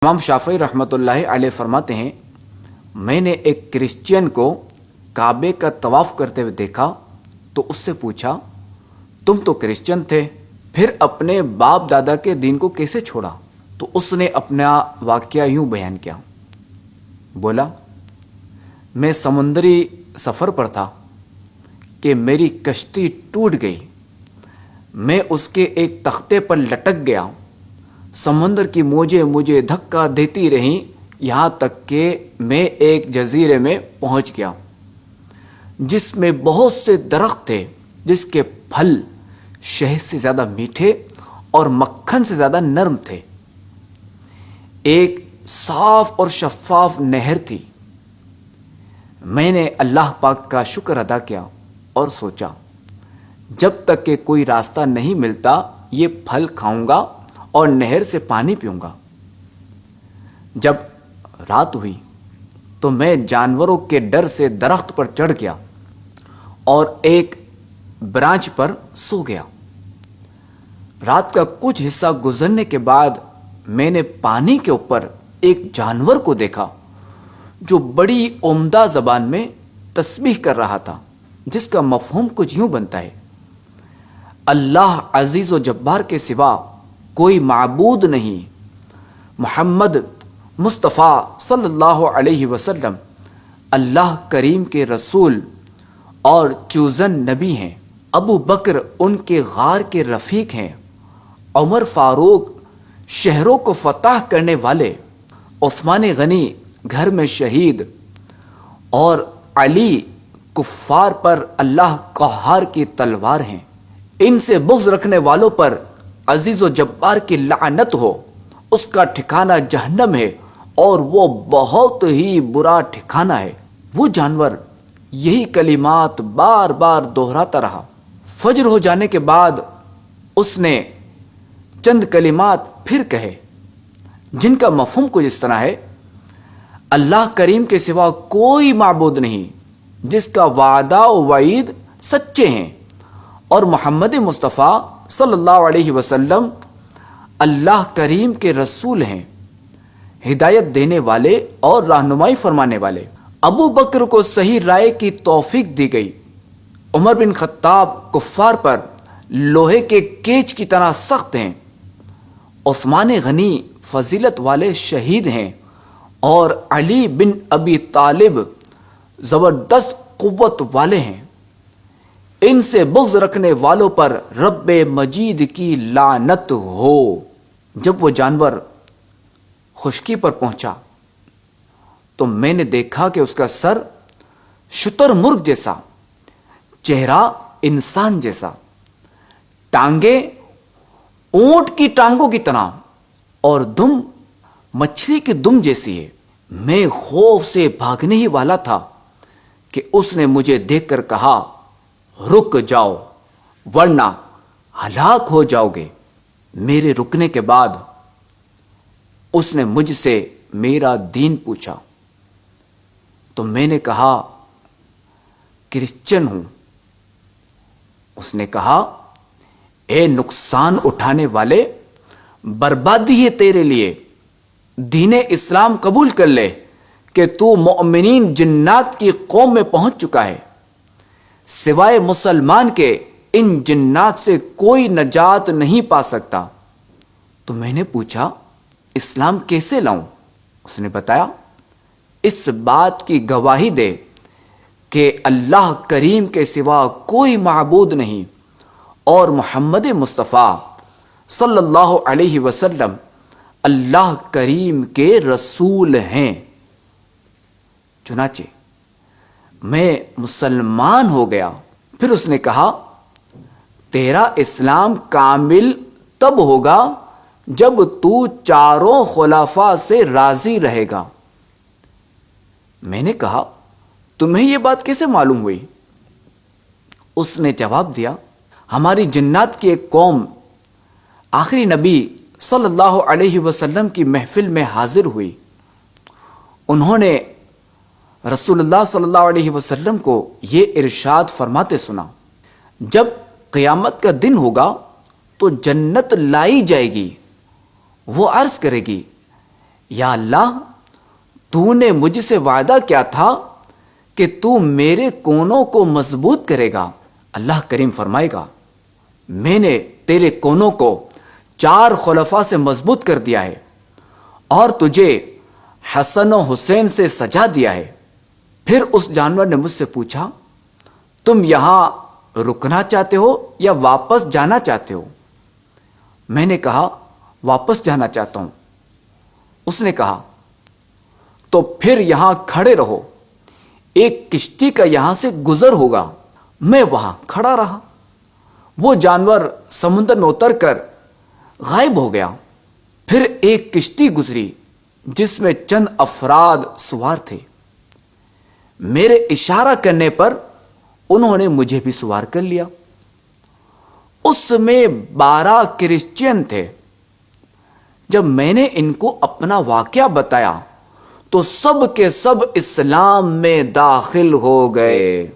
امام شافعی رحمۃ اللہ علیہ فرماتے ہیں، میں نے ایک کرسچین کو کعبے کا طواف کرتے ہوئے دیکھا تو اس سے پوچھا، تم تو کرسچن تھے، پھر اپنے باپ دادا کے دین کو کیسے چھوڑا؟ تو اس نے اپنا واقعہ یوں بیان کیا، بولا، میں سمندری سفر پر تھا کہ میری کشتی ٹوٹ گئی، میں اس کے ایک تختے پر لٹک گیا، سمندر کی موجیں مجھے دھکا دیتی رہیں یہاں تک کہ میں ایک جزیرے میں پہنچ گیا جس میں بہت سے درخت تھے، جس کے پھل شہد سے زیادہ میٹھے اور مکھن سے زیادہ نرم تھے۔ ایک صاف اور شفاف نہر تھی۔ میں نے اللہ پاک کا شکر ادا کیا اور سوچا، جب تک کہ کوئی راستہ نہیں ملتا یہ پھل کھاؤں گا اور نہر سے پانی پیوں گا۔ جب رات ہوئی تو میں جانوروں کے ڈر سے درخت پر چڑھ گیا اور ایک برانچ پر سو گیا۔ رات کا کچھ حصہ گزرنے کے بعد میں نے پانی کے اوپر ایک جانور کو دیکھا جو بڑی عمدہ زبان میں تسبیح کر رہا تھا، جس کا مفہوم کچھ یوں بنتا ہے، اللہ عزیز و جبار کے سوا کوئی معبود نہیں، محمد مصطفیٰ صلی اللہ علیہ وسلم اللہ کریم کے رسول اور چوزن نبی ہیں، ابو بکر ان کے غار کے رفیق ہیں، عمر فاروق شہروں کو فتح کرنے والے، عثمان غنی گھر میں شہید، اور علی کفار پر اللہ قہار کی تلوار ہیں۔ ان سے بغض رکھنے والوں پر عزیز و جبار کی لعنت ہو، اس کا ٹھکانہ جہنم ہے اور وہ بہت ہی برا ٹھکانہ ہے۔ وہ جانور یہی کلمات بار بار دہراتا رہا۔ فجر ہو جانے کے بعد اس نے چند کلمات پھر کہے جن کا مفہوم کچھ اس طرح ہے، اللہ کریم کے سوا کوئی معبود نہیں جس کا وعدہ و وعید سچے ہیں، اور محمد مصطفیٰ صلی اللہ علیہ وسلم اللہ کریم کے رسول ہیں، ہدایت دینے والے اور رہنمائی فرمانے والے۔ ابو بکر کو صحیح رائے کی توفیق دی گئی۔ عمر بن خطاب کفار پر لوہے کے کیچ کی طرح سخت ہیں، عثمان غنی فضیلت والے شہید ہیں، اور علی بن ابی طالب زبردست قوت والے ہیں۔ ان سے بغض رکھنے والوں پر رب مجید کی لعنت ہو۔ جب وہ جانور خشکی پر پہنچا تو میں نے دیکھا کہ اس کا سر شتر مرغ جیسا، چہرہ انسان جیسا، ٹانگیں اونٹ کی ٹانگوں کی طرح اور دم مچھلی کی دم جیسی ہے۔ میں خوف سے بھاگنے ہی والا تھا کہ اس نے مجھے دیکھ کر کہا، رک جاؤ ورنہ ہلاک ہو جاؤ گے۔ میرے رکنے کے بعد اس نے مجھ سے میرا دین پوچھا تو میں نے کہا، کرسچن ہوں۔ اس نے کہا، اے نقصان اٹھانے والے، بربادی ہے تیرے لیے، دین اسلام قبول کر لے کہ تو مؤمنین جنات کی قوم میں پہنچ چکا ہے، سوائے مسلمان کے ان جنات سے کوئی نجات نہیں پا سکتا۔ تو میں نے پوچھا، اسلام کیسے لاؤں؟ اس نے بتایا، اس بات کی گواہی دے کہ اللہ کریم کے سوا کوئی معبود نہیں اور محمد مصطفیٰ صلی اللہ علیہ وسلم اللہ کریم کے رسول ہیں۔ چنانچہ میں مسلمان ہو گیا۔ پھر اس نے کہا، تیرا اسلام کامل تب ہوگا جب تو چاروں خلفاء سے راضی رہے گا۔ میں نے کہا، تمہیں یہ بات کیسے معلوم ہوئی؟ اس نے جواب دیا، ہماری جنات کی ایک قوم آخری نبی صلی اللہ علیہ وسلم کی محفل میں حاضر ہوئی۔ انہوں نے رسول اللہ صلی اللہ علیہ وسلم کو یہ ارشاد فرماتے سنا، جب قیامت کا دن ہوگا تو جنت لائی جائے گی۔ وہ عرض کرے گی، یا اللہ، تو نے مجھ سے وعدہ کیا تھا کہ تو میرے کونوں کو مضبوط کرے گا۔ اللہ کریم فرمائے گا، میں نے تیرے کونوں کو 4 خلفاء سے مضبوط کر دیا ہے اور تجھے حسن و حسین سے سجا دیا ہے۔ پھر اس جانور نے مجھ سے پوچھا، تم یہاں رکنا چاہتے ہو یا واپس جانا چاہتے ہو؟ میں نے کہا واپس جانا چاہتا ہوں۔ اس نے کہا تو پھر یہاں کھڑے رہو، ایک کشتی کا یہاں سے گزر ہوگا۔ میں وہاں کھڑا رہا۔ وہ جانور سمندر میں اتر کر غائب ہو گیا۔ پھر ایک کشتی گزری جس میں چند افراد سوار تھے۔ میرے اشارہ کرنے پر انہوں نے مجھے بھی سوار کر لیا۔ اس میں 12 کرسچین تھے۔ جب میں نے ان کو اپنا واقعہ بتایا تو سب کے سب اسلام میں داخل ہو گئے۔